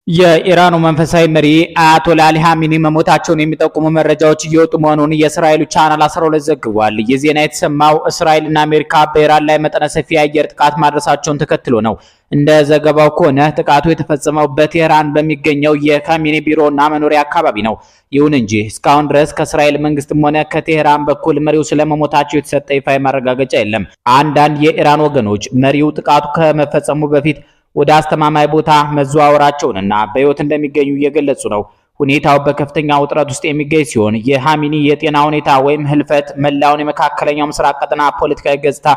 የኢራኑ መንፈሳዊ መሪ አያቶላ አሊ ኻሜኒ መሞታቸውን የሚጠቁሙ መረጃዎች እየወጡ መሆኑን የእስራኤሉ ቻናል 12 ዘግቧል። የዜና የተሰማው እስራኤልና አሜሪካ በኢራን ላይ መጠነ ሰፊ የአየር ጥቃት ማድረሳቸውን ተከትሎ ነው። እንደ ዘገባው ከሆነ ጥቃቱ የተፈጸመው በቴህራን በሚገኘው የኻሜኒ ቢሮና መኖሪያ አካባቢ ነው። ይሁን እንጂ እስካሁን ድረስ ከእስራኤል መንግስትም ሆነ ከቴህራን በኩል መሪው ስለመሞታቸው የተሰጠ ይፋዊ ማረጋገጫ የለም። አንዳንድ የኢራን ወገኖች መሪው ጥቃቱ ከመፈጸሙ በፊት ወደ አስተማማኝ ቦታ መዘዋወራቸውንና በህይወት እንደሚገኙ እየገለጹ ነው። ሁኔታው በከፍተኛ ውጥረት ውስጥ የሚገኝ ሲሆን የኻሜኒ የጤና ሁኔታ ወይም ህልፈት መላውን የመካከለኛው ምስራቅ ቀጠና ፖለቲካዊ ገጽታ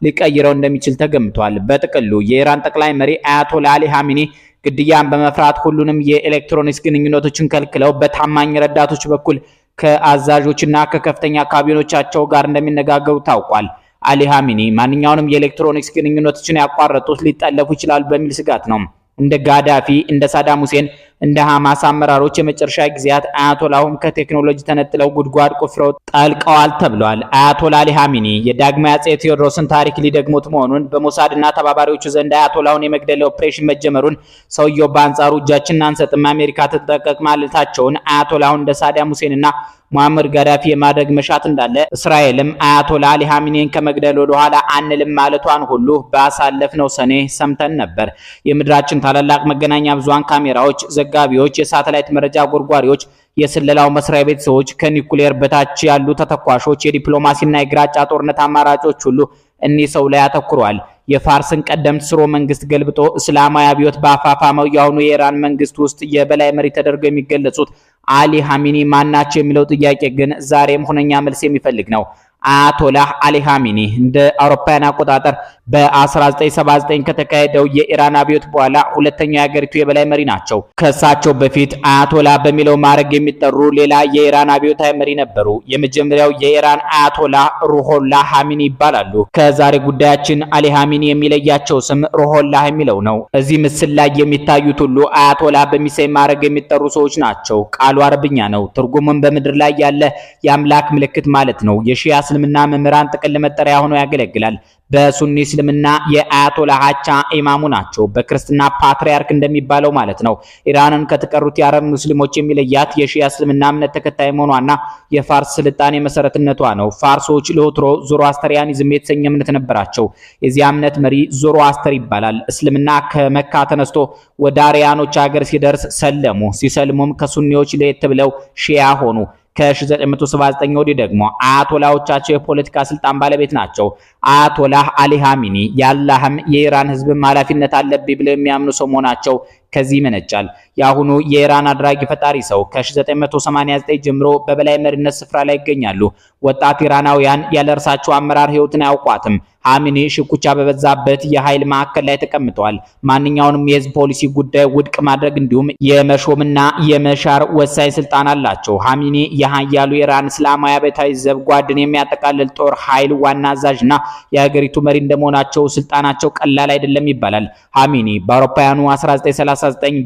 ሊቀይረው እንደሚችል ተገምቷል። በጥቅሉ የኢራን ጠቅላይ መሪ አያቶላ አሊ ኻሜኒ ግድያን በመፍራት ሁሉንም የኤሌክትሮኒክስ ግንኙነቶችን ከልክለው በታማኝ ረዳቶች በኩል ከአዛዦችና ከከፍተኛ ካቢኔዎቻቸው ጋር እንደሚነጋገሩ ታውቋል። አሊ ኻሜኒ ማንኛውንም የኤሌክትሮኒክስ ግንኙነቶችን ያቋረጡት ሊጠለፉ ይችላሉ በሚል ስጋት ነው። እንደ ጋዳፊ፣ እንደ ሳዳም ሁሴን፣ እንደ ሐማስ አመራሮች የመጨረሻ ጊዜያት አያቶላሁም ከቴክኖሎጂ ተነጥለው ጉድጓድ ቆፍረው ጠልቀዋል ተብሏል። አያቶላ አሊ ኻሜኒ የዳግማዊ አፄ ቴዎድሮስን ታሪክ ሊደግሙት መሆኑን በሞሳድና ተባባሪዎቹ ዘንድ አያቶላሁን የመግደል ኦፕሬሽን መጀመሩን፣ ሰውየው በአንጻሩ እጃችንን አንሰጥም አሜሪካ ትጠቀቅ ማለታቸውን፣ አያቶላሁን እንደ ሳዳም ሁሴንና ሙአመር ጋዳፊ የማድረግ መሻት እንዳለ፣ እስራኤልም አያቶላ አሊ ኻሜኒን ከመግደል ወደ ኋላ አንልም ማለቷን ሁሉ ባሳለፍነው ሰኔ ሰምተን ነበር። የምድራችን ታላላቅ መገናኛ ብዙሃን ካሜራዎች፣ ዘጋቢዎች፣ የሳተላይት መረጃ ጎርጓሪዎች፣ የስለላው መስሪያ ቤት ሰዎች፣ ከኒኩሌር በታች ያሉ ተተኳሾች፣ የዲፕሎማሲና የግራጫ ጦርነት አማራጮች ሁሉ እኒህ ሰው ላይ አተኩረዋል። የፋርስን ቀደምት ስርወ መንግስት ገልብጦ እስላማዊ አብዮት በአፋፋመው የአሁኑ የኢራን መንግስት ውስጥ የበላይ መሪ ተደርገው የሚገለጹት አሊ ኻሜኒ ማናቸው የሚለው ጥያቄ ግን ዛሬም ሁነኛ መልስ የሚፈልግ ነው። አያቶላ አሊ ኻሜኒ እንደ አውሮፓውያን አቆጣጠር በ1979 ከተካሄደው የኢራን አብዮት በኋላ ሁለተኛው የሀገሪቱ የበላይ መሪ ናቸው። ከእሳቸው በፊት አያቶላ በሚለው ማዕረግ የሚጠሩ ሌላ የኢራን አብዮታዊ መሪ ነበሩ። የመጀመሪያው የኢራን አያቶላ ሩሆላህ ኻሜኒ ይባላሉ። ከዛሬ ጉዳያችን አሊ ኻሜኒ የሚለያቸው ስም ሩሆላህ የሚለው ነው። እዚህ ምስል ላይ የሚታዩት ሁሉ አያቶላ በሚሰኝ ማዕረግ የሚጠሩ ሰዎች ናቸው። ቃሉ አረብኛ ነው። ትርጉሙም በምድር ላይ ያለ የአምላክ ምልክት ማለት ነው። የሺያ እስልምና መምህራን ጥቅል መጠሪያ ሆኖ ያገለግላል። በሱኒ እስልምና የአያቶላ አቻ ኢማሙ ናቸው። በክርስትና ፓትሪያርክ እንደሚባለው ማለት ነው። ኢራንን ከተቀሩት የአረብ ሙስሊሞች የሚለያት የሺያ እስልምና እምነት ተከታይ መሆኗና የፋርስ ስልጣኔ መሰረትነቷ ነው። ፋርሶች ለወትሮ ዞሮአስተሪያኒዝም የተሰኘ እምነት ነበራቸው። የዚህ እምነት መሪ ዞሮአስተር ይባላል። እስልምና ከመካ ተነስቶ ወደ አርያኖች ሀገር ሲደርስ ሰለሙ። ሲሰልሙም ከሱኒዎች ለየት ብለው ሺያ ሆኑ። ከ1979 ወዲህ ደግሞ አያቶላዎቻቸው የፖለቲካ ስልጣን ባለቤት ናቸው። አያቶላህ አሊ ኻሜኒ ያላህም የኢራን ህዝብም ኃላፊነት አለብኝ ብለው የሚያምኑ ሰው መሆናቸው ከዚህ ይመነጫል። የአሁኑ የኢራን አድራጊ ፈጣሪ ሰው ከ1989 ጀምሮ በበላይ መሪነት ስፍራ ላይ ይገኛሉ። ወጣት ኢራናውያን ያለ እርሳቸው አመራር ህይወትን አያውቋትም። ኻሜኒ ሽኩቻ በበዛበት የኃይል ማዕከል ላይ ተቀምጠዋል። ማንኛውንም የህዝብ ፖሊሲ ጉዳይ ውድቅ ማድረግ እንዲሁም የመሾምና የመሻር ወሳኝ ስልጣን አላቸው። ኻሜኒ የሀያሉ ኢራን እስላማዊ አብዮታዊ ዘብ ጓድን የሚያጠቃልል ጦር ኃይል ዋና አዛዥና የሀገሪቱ መሪ እንደመሆናቸው ስልጣናቸው ቀላል አይደለም ይባላል። ኻሜኒ በአውሮፓውያኑ 1939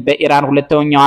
በኢራን ሁለተኛዋ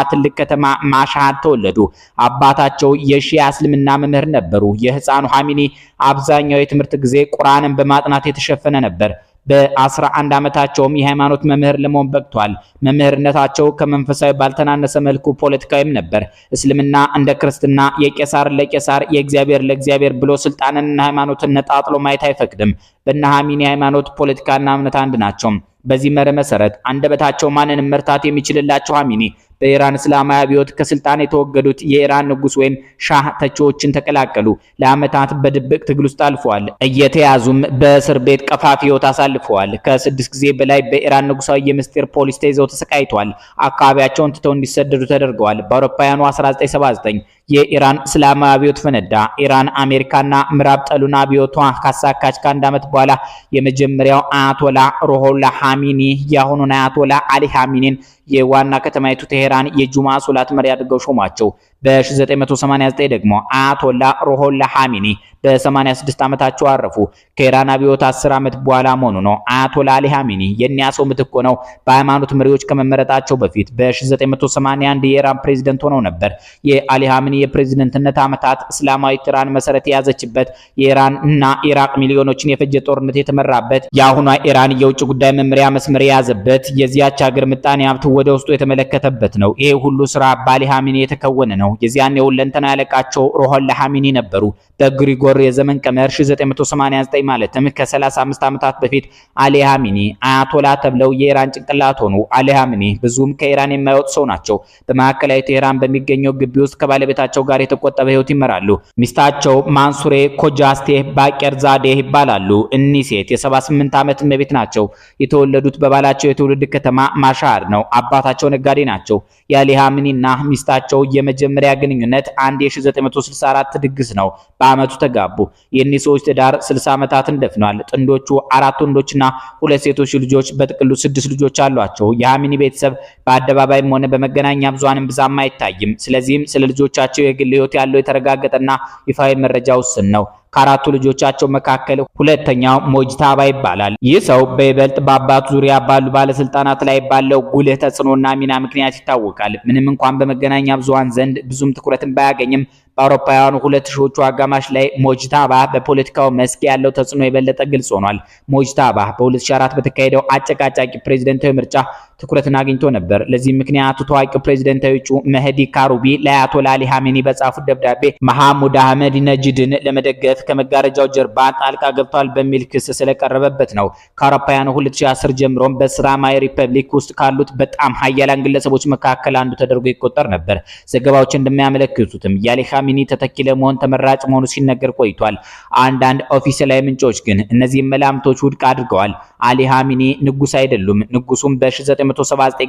ትልቅ ከተማ ማሻሃድ ተወለዱ። አባታቸው የሺያ እስልምና መምህር ነበሩ። የህፃኑ ኻሜኒ አብዛኛው የትምህርት ጊዜ ቁርአንን በማጥናት የተሸፈነ ነበር። በ11 ዓመታቸውም የሃይማኖት መምህር ለመሆን በቅቷል። መምህርነታቸው ከመንፈሳዊ ባልተናነሰ መልኩ ፖለቲካዊም ነበር። እስልምና እንደ ክርስትና የቄሳር ለቄሳር የእግዚአብሔር ለእግዚአብሔር ብሎ ስልጣንንና ሃይማኖትን ነጣጥሎ ማየት አይፈቅድም። በእነ ኻሜኒ ሃይማኖት ፖለቲካና እምነት አንድ ናቸው። በዚህ መርህ መሰረት አንደበታቸው ማንንም መርታት የሚችልላቸው ኻሜኒ በኢራን እስላማዊ አብዮት ከስልጣን የተወገዱት የኢራን ንጉስ ወይም ሻህ ተቺዎችን ተቀላቀሉ። ለአመታት በድብቅ ትግል ውስጥ አልፈዋል። እየተያዙም በእስር ቤት ቀፋፊ ህይወት አሳልፈዋል። ከ6 ጊዜ በላይ በኢራን ንጉሳዊ የምስጢር ፖሊስ ተይዘው ተሰቃይተዋል። አካባቢያቸውን ትተው እንዲሰደዱ ተደርገዋል። በአውሮፓውያኑ 1979 የኢራን እስላማዊ አብዮት ፈነዳ። ኢራን አሜሪካና ምዕራብ ጠሉን አብዮቷ ካሳካች ከአንድ ዓመት በኋላ የመጀመሪያው አያቶላ ሩሆላህ ኻሜኒ የአሁኑን አያቶላ አሊ ኻሜኒን የዋና ከተማይቱ ቴህራን የጁማ ሶላት መሪ አድርገው ሾሟቸው። በ1989 ደግሞ አያቶላ ሩሆላ ኻሜኒ በ86 ዓመታቸው አረፉ። ከኢራን አብዮት 10 ዓመት በኋላ መሆኑ ነው። አያቶላ አሊ ኻሜኒ የኒያ ሰው ምትክ ሆነው በሃይማኖት መሪዎች ከመመረጣቸው በፊት በ1981 የኢራን ፕሬዝዳንት ሆነው ነበር። የአሊ ኻሜኒ የፕሬዝዳንትነት ዓመታት እስላማዊት ኢራን መሰረት የያዘችበት የኢራን እና ኢራቅ ሚሊዮኖችን የፈጀ ጦርነት የተመራበት የአሁኗ ኢራን የውጭ ጉዳይ መመሪያ መስመር የያዘበት የዚያች ሀገር ምጣኔ ሀብት ወደ ውስጡ የተመለከተበት ነው። ይሄ ሁሉ ስራ በአሊ ኻሜኒ የተከወነ ነው። የዚያን የሁለንተና ያለቃቸው ሩሆላ ኻሜኒ ነበሩ። በግሪጎር የዘመን ቀመር 1989 ማለትም ከ35 ዓመታት በፊት አሊ ኻሜኒ አያቶላ ተብለው የኢራን ጭንቅላት ሆኑ። አሊ ኻሜኒ ብዙም ከኢራን የማይወጡ ሰው ናቸው። በማዕከላዊ ቴህራን በሚገኘው ግቢ ውስጥ ከባለቤታቸው ጋር የተቆጠበ ህይወት ይመራሉ። ሚስታቸው ማንሱሬ ኮጃስቴህ ባቄርዛዴ ይባላሉ። እኒህ ሴት የ78 ዓመት እመቤት ናቸው። የተወለዱት በባላቸው የትውልድ ከተማ ማሻር ነው። አባታቸው ነጋዴ ናቸው። የአሊ ኻሜኒና ሚስታቸው የመጀመሪያ ግንኙነት አንድ የ1964 ድግስ ነው። በአመቱ ተጋቡ። የእኒህ ሰዎች ትዳር 60 ዓመታትን ደፍኗል። ጥንዶቹ 4 ወንዶችና 2 ሴቶች ልጆች በጥቅሉ 6 ልጆች አሏቸው። የኻሜኒ ቤተሰብ በአደባባይም ሆነ በመገናኛ ብዙሃን ብዛም አይታይም። ስለዚህም ስለ ልጆቻቸው የግል ህይወት ያለው የተረጋገጠና ይፋዊ መረጃ ውስን ነው። ከአራቱ ልጆቻቸው መካከል ሁለተኛው ሞጅታባ ይባላል። ይህ ሰው በይበልጥ በአባቱ ዙሪያ ባሉ ባለስልጣናት ላይ ባለው ጉልህ ተጽዕኖና ሚና ምክንያት ይታወቃል። ምንም እንኳን በመገናኛ ብዙሃን ዘንድ ብዙም ትኩረትን ባያገኝም በአውሮፓውያኑ 2000ዎቹ አጋማሽ ላይ ሞጅታባ በፖለቲካው መስክ ያለው ተጽዕኖ የበለጠ ግልጽ ሆኗል። ሞጅታባ በ2004 በተካሄደው አጨቃጫቂ ፕሬዝዳንታዊ ምርጫ ትኩረትን አግኝቶ ነበር። ለዚህ ምክንያቱ ታዋቂው ፕሬዝዳንታዊ እጩ መህዲ ካሩቢ ለአያቶላ አሊ ኻሜኒ በጻፉት ደብዳቤ መሐሙድ አህመድ ነጂድን ለመደገፍ ከመጋረጃው ጀርባ ጣልቃ ገብቷል በሚል ክስ ስለቀረበበት ነው። ከአውሮፓውያኑ 2010 ጀምሮም በእስላማዊ ሪፐብሊክ ውስጥ ካሉት በጣም ሀያላን ግለሰቦች መካከል አንዱ ተደርጎ ይቆጠር ነበር። ዘገባዎች እንደሚያመለክቱትም የአሊ ኻሜኒ ተተኪ ለመሆን ተመራጭ መሆኑ ሲነገር ቆይቷል። አንዳንድ ኦፊሴላዊ ምንጮች ግን እነዚህ መላምቶች ውድቅ አድርገዋል። አሊ ኻሜኒ ንጉስ አይደሉም። ንጉሱም በ1979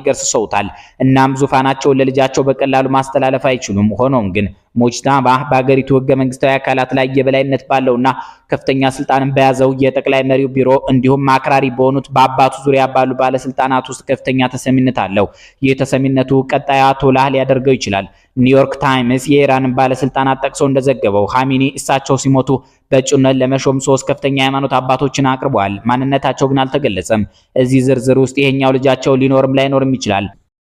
ገርስሰውታል። እናም ዙፋናቸውን ለልጃቸው በቀላሉ ማስተላለፍ አይችሉም። ሆኖም ግን ሞጅታባ በአገሪቱ ህገ መንግስታዊ አካላት ላይ የበላይነት ባለውና ከፍተኛ ስልጣንን በያዘው የጠቅላይ መሪው ቢሮ እንዲሁም አክራሪ በሆኑት በአባቱ ዙሪያ ባሉ ባለስልጣናት ውስጥ ከፍተኛ ተሰሚነት አለው። ይህ ተሰሚነቱ ቀጣይ አያቶላ ሊያደርገው ይችላል። ኒውዮርክ ታይምስ የኢራንን ባለስልጣናት ጠቅሶ እንደዘገበው ኻሜኒ እሳቸው ሲሞቱ በእጩነት ለመሾም 3 ከፍተኛ ሃይማኖት አባቶችን አቅርበዋል። ማንነታቸው ግን አልተገለጸም። እዚህ ዝርዝር ውስጥ ይሄኛው ልጃቸው ሊኖርም ላይኖርም ይችላል።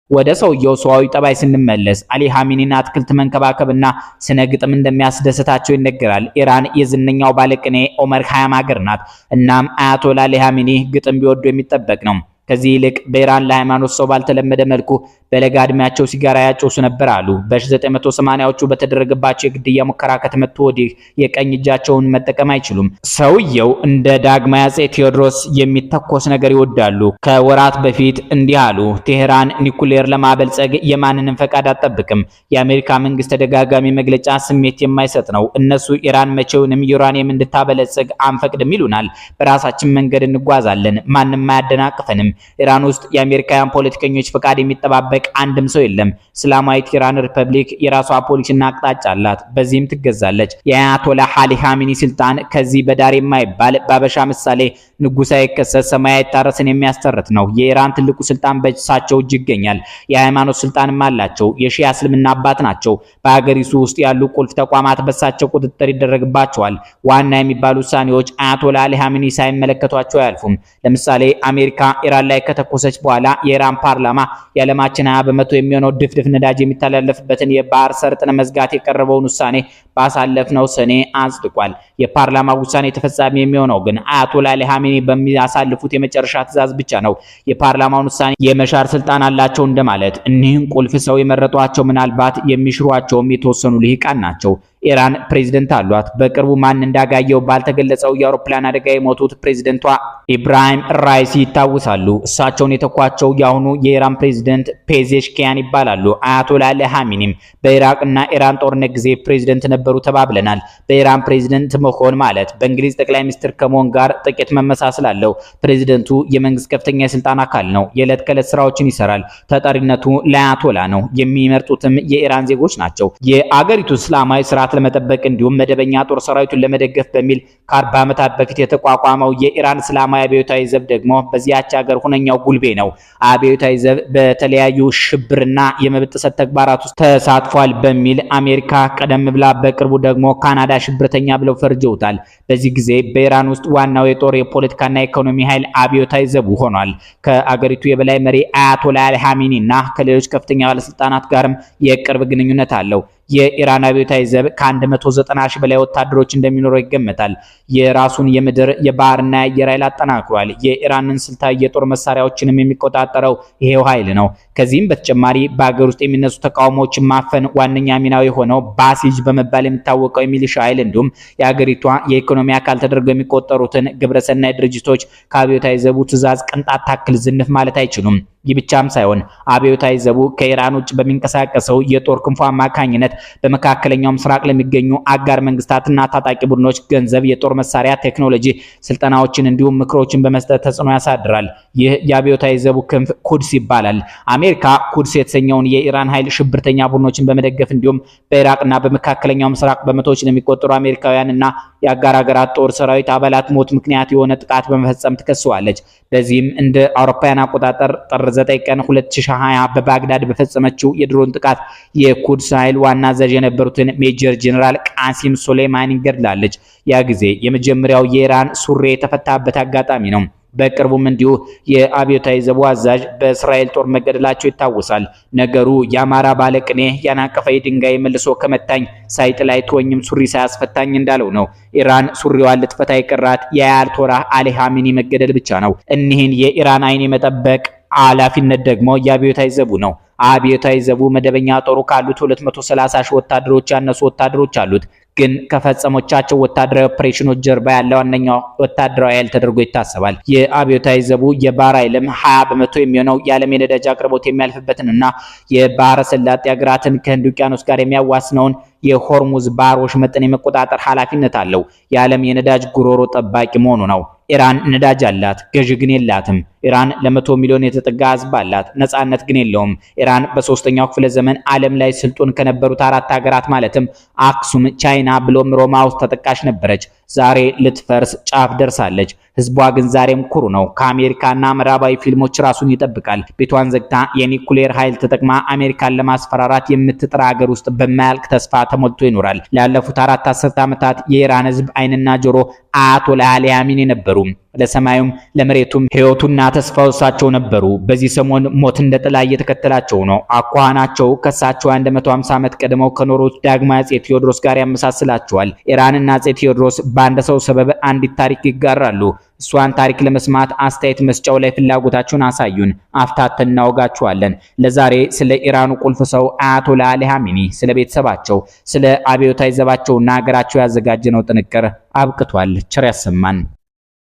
ወደ ሰውየው ሰዋዊ ጠባይ ስንመለስ አሊ ኻሜኒና አትክልት መንከባከብና ስነ ግጥም እንደሚያስደስታቸው ይነገራል። ኢራን የዝነኛው ባለቅኔ ኦመር ኻያም ሀገር ናት። እናም አያቶላ አሊ ኻሜኒ ግጥም ቢወዱ የሚጠበቅ ነው። ከዚህ ይልቅ በኢራን ለሃይማኖት ሰው ባልተለመደ መልኩ በለጋ እድሜያቸው ሲጋራ ያጨሱ ነበር አሉ። በ1980ዎቹ በተደረገባቸው የግድያ ሙከራ ከተመቱ ወዲህ የቀኝ እጃቸውን መጠቀም አይችሉም። ሰውየው እንደ ዳግማዊ አፄ ቴዎድሮስ የሚተኮስ ነገር ይወዳሉ። ከወራት በፊት እንዲህ አሉ። ቴህራን ኒኩሌር ለማበልጸግ የማንንም ፈቃድ አትጠብቅም። የአሜሪካ መንግስት ተደጋጋሚ መግለጫ ስሜት የማይሰጥ ነው። እነሱ ኢራን መቼውንም ዩራኒየም እንድታበለጽግ አንፈቅድም ይሉናል። በራሳችን መንገድ እንጓዛለን። ማንም አያደናቅፈንም። ኢራን ውስጥ የአሜሪካውያን ፖለቲከኞች ፈቃድ የሚጠባበቅ አንድም ሰው የለም። እስላማዊት ኢራን ሪፐብሊክ የራሷ ፖሊሲና አቅጣጫ አላት። በዚህም ትገዛለች። የአያቶላ አሊ ኻሜኒ ስልጣን ከዚህ በዳር የማይባል ባበሻ ምሳሌ ንጉስ አይከሰስ ሰማይ አይታረስን የሚያስተርት ነው። የኢራን ትልቁ ስልጣን በእሳቸው እጅ ይገኛል። የሃይማኖት ስልጣንም አላቸው። የሺያ እስልምና አባት ናቸው። በሀገሪቱ ውስጥ ያሉ ቁልፍ ተቋማት በእሳቸው ቁጥጥር ይደረግባቸዋል። ዋና የሚባሉ ውሳኔዎች አያቶላ አሊ ኻሜኒ ሳይመለከቷቸው አያልፉም። ለምሳሌ አሜሪካ ኢራን ላይ ከተኮሰች በኋላ የኢራን ፓርላማ የዓለማችን 20 በመቶ የሚሆነው ድፍድፍ ነዳጅ የሚተላለፍበትን የባህር ሰርጥን መዝጋት የቀረበውን ውሳኔ ባሳለፍነው ሰኔ አጽድቋል። የፓርላማ ውሳኔ ተፈጻሚ የሚሆነው ግን አያቶላ አሊ ኻሜኒ በሚያሳልፉት የመጨረሻ ትዕዛዝ ብቻ ነው። የፓርላማውን ውሳኔ የመሻር ስልጣን አላቸው እንደማለት። እኒህን ቁልፍ ሰው የመረጧቸው ምናልባት የሚሽሯቸውም የተወሰኑ ልሂቃን ናቸው። ኢራን ፕሬዝዳንት አሏት። በቅርቡ ማን እንዳጋየው ባልተገለጸው የአውሮፕላን አደጋ የሞቱት ፕሬዝዳንቷ ኢብራሂም ራይሲ ይታወሳሉ። እሳቸውን የተኳቸው ያሁኑ የኢራን ፕሬዝዳንት ፔዜሽኪያን ይባላሉ። አያቶላ አሊ ኻሜኒም በኢራቅና ኢራን ጦርነት ጊዜ ፕሬዝዳንት ነበሩ። ነበሩ ተባብለናል። በኢራን ፕሬዝዳንት መሆን ማለት በእንግሊዝ ጠቅላይ ሚኒስትር ከመሆን ጋር ጥቂት መመሳሰል አለው። ፕሬዝዳንቱ የመንግስት ከፍተኛ የስልጣን አካል ነው። የዕለት ከዕለት ስራዎችን ይሰራል። ተጠሪነቱ ለአያቶላ ነው። የሚመርጡትም የኢራን ዜጎች ናቸው። የአገሪቱ እስላማዊ ስርዓት ለመጠበቅ እንዲሁም መደበኛ ጦር ሰራዊቱን ለመደገፍ በሚል ከ40 ዓመታት በፊት የተቋቋመው የኢራን እስላማዊ አብዮታዊ ዘብ ደግሞ በዚያች ሀገር ሁነኛው ጉልቤ ነው። አብዮታዊ ዘብ በተለያዩ ሽብርና የመብት ጥሰት ተግባራት ውስጥ ተሳትፏል በሚል አሜሪካ ቀደም ብላ በቅርቡ ደግሞ ካናዳ ሽብርተኛ ብለው ፈርጀውታል። በዚህ ጊዜ በኢራን ውስጥ ዋናው የጦር የፖለቲካና ኢኮኖሚ ኃይል አብዮታዊ ዘቡ ሆኗል። ከአገሪቱ የበላይ መሪ አያቶላ አሊ ኻሜኒ እና ከሌሎች ከፍተኛ ባለስልጣናት ጋርም የቅርብ ግንኙነት አለው። የኢራን አብዮታዊ ዘብ ከ190 ሺህ በላይ ወታደሮች እንደሚኖረው ይገመታል። የራሱን የምድር የባህርና የአየር ኃይል አጠናክሯል። የኢራንን ስልታዊ የጦር መሳሪያዎችንም የሚቆጣጠረው ይሄው ኃይል ነው። ከዚህም በተጨማሪ በአገር ውስጥ የሚነሱ ተቃውሞዎችን ማፈን ዋነኛ ሚናው የሆነው ባሲጅ በመባል የሚታወቀው የሚሊሻ ኃይል እንዲሁም የአገሪቷ የኢኮኖሚ አካል ተደርገው የሚቆጠሩትን ግብረሰናይ ድርጅቶች ከአብዮታዊ ዘቡ ትዕዛዝ ቅንጣት ታክል ዝንፍ ማለት አይችሉም። ይህ ብቻም ሳይሆን አብዮታዊ ዘቡ ከኢራን ውጭ በሚንቀሳቀሰው የጦር ክንፉ አማካኝነት በመካከለኛው ምስራቅ ለሚገኙ አጋር መንግስታትና ታጣቂ ቡድኖች ገንዘብ፣ የጦር መሳሪያ፣ ቴክኖሎጂ ስልጠናዎችን እንዲሁም ምክሮችን በመስጠት ተጽዕኖ ያሳድራል። ይህ የአብዮታዊ ዘቡ ክንፍ ኩድስ ይባላል። አሜሪካ ኩድስ የተሰኘውን የኢራን ኃይል ሽብርተኛ ቡድኖችን በመደገፍ እንዲሁም በኢራቅና በመካከለኛው ምስራቅ በመቶዎች ለሚቆጠሩ አሜሪካውያንና የአጋር ሀገራት ጦር ሰራዊት አባላት ሞት ምክንያት የሆነ ጥቃት በመፈጸም ትከሰዋለች። በዚህም እንደ አውሮፓውያን አቆጣጠር ጥር 9 ቀን 2020 በባግዳድ በፈጸመችው የድሮን ጥቃት የኩድስ ኃይል ዋና አዛዥ የነበሩትን ሜጀር ጀነራል ቃሲም ሱሌማኒን ገድላለች። ያ ጊዜ የመጀመሪያው የኢራን ሱሪ የተፈታበት አጋጣሚ ነው። በቅርቡም እንዲሁ የአብዮታዊ ዘቡ አዛዥ በእስራኤል ጦር መገደላቸው ይታወሳል። ነገሩ የአማራ ባለቅኔ ያናቀፈ ድንጋይ መልሶ ከመታኝ ሳይጥላይ ተወኝም ሱሪ ሳያስፈታኝ እንዳለው ነው። ኢራን ሱሪዋን ልትፈታ የቀራት የአያቶላ አሊ ኻሜኒ መገደል ብቻ ነው። እኒህን የኢራን አይን የመጠበቅ ኃላፊነት ደግሞ የአብዮታዊ ዘቡ ነው። አብዮታዊ ዘቡ መደበኛ ጦሩ ካሉት 230 ሺህ ወታደሮች ያነሱ ወታደሮች አሉት። ግን ከፈጸሞቻቸው ወታደራዊ ኦፕሬሽኖች ጀርባ ያለው ዋነኛው ወታደራዊ ኃይል ተደርጎ ይታሰባል። የአብዮታዊ ዘቡ የባህር ኃይልም 20 በመቶ የሚሆነው የዓለም የነዳጅ አቅርቦት የሚያልፍበትንና የባህረ ሰላጤ ሀገራትን ከህንድ ውቅያኖስ ጋር የሚያዋስነውን የሆርሙዝ ባህር ወሽመጥን የመቆጣጠር ኃላፊነት አለው። የዓለም የነዳጅ ጉሮሮ ጠባቂ መሆኑ ነው። ኢራን ነዳጅ አላት፣ ገዥ ግን የላትም። ኢራን ለ100 ሚሊዮን የተጠጋ ህዝብ አላት፣ ነፃነት ግን የለውም። ኢራን በ3ኛው ክፍለ ዘመን ዓለም ላይ ስልጡን ከነበሩት 4 ሀገራት ማለትም አክሱም፣ ቻይና ብሎም ሮማ ውስጥ ተጠቃሽ ነበረች። ዛሬ ልትፈርስ ጫፍ ደርሳለች። ህዝቧ ግን ዛሬም ኩሩ ነው። ከአሜሪካና ምዕራባዊ ፊልሞች ራሱን ይጠብቃል። ቤቷን ዘግታ የኒኩሌር ኃይል ተጠቅማ አሜሪካን ለማስፈራራት የምትጥራ ሀገር ውስጥ በማያልቅ ተስፋ ተሞልቶ ይኖራል። ላለፉት 4 አስርት ዓመታት የኢራን ህዝብ አይንና ጆሮ አያቶላ አሊ ኻሜኒ ነበሩ። ለሰማዩም ለመሬቱም ህይወቱና ተስፋው እሳቸው ነበሩ። በዚህ ሰሞን ሞት እንደ ጥላ እየተከተላቸው ነው። አኳኋናቸው ከሳቸው 150 ዓመት ቀድመው ከኖሩት ዳግማዊ አፄ ቴዎድሮስ ጋር ያመሳስላቸዋል። ኢራንና አፄ ቴዎድሮስ በአንድ ሰው ሰበብ አንዲት ታሪክ ይጋራሉ። እሷን ታሪክ ለመስማት አስተያየት መስጫው ላይ ፍላጎታችሁን አሳዩን። አፍታተን እናወጋችኋለን። ለዛሬ ስለ ኢራኑ ቁልፍ ሰው አያቶላ አሊ ኻሜኒ፣ ስለ ቤተሰባቸው፣ ስለ አብዮታዊ ዘባቸውና ሀገራቸው ያዘጋጀነው ጥንቅር አብቅቷል። ቸር ያሰማን።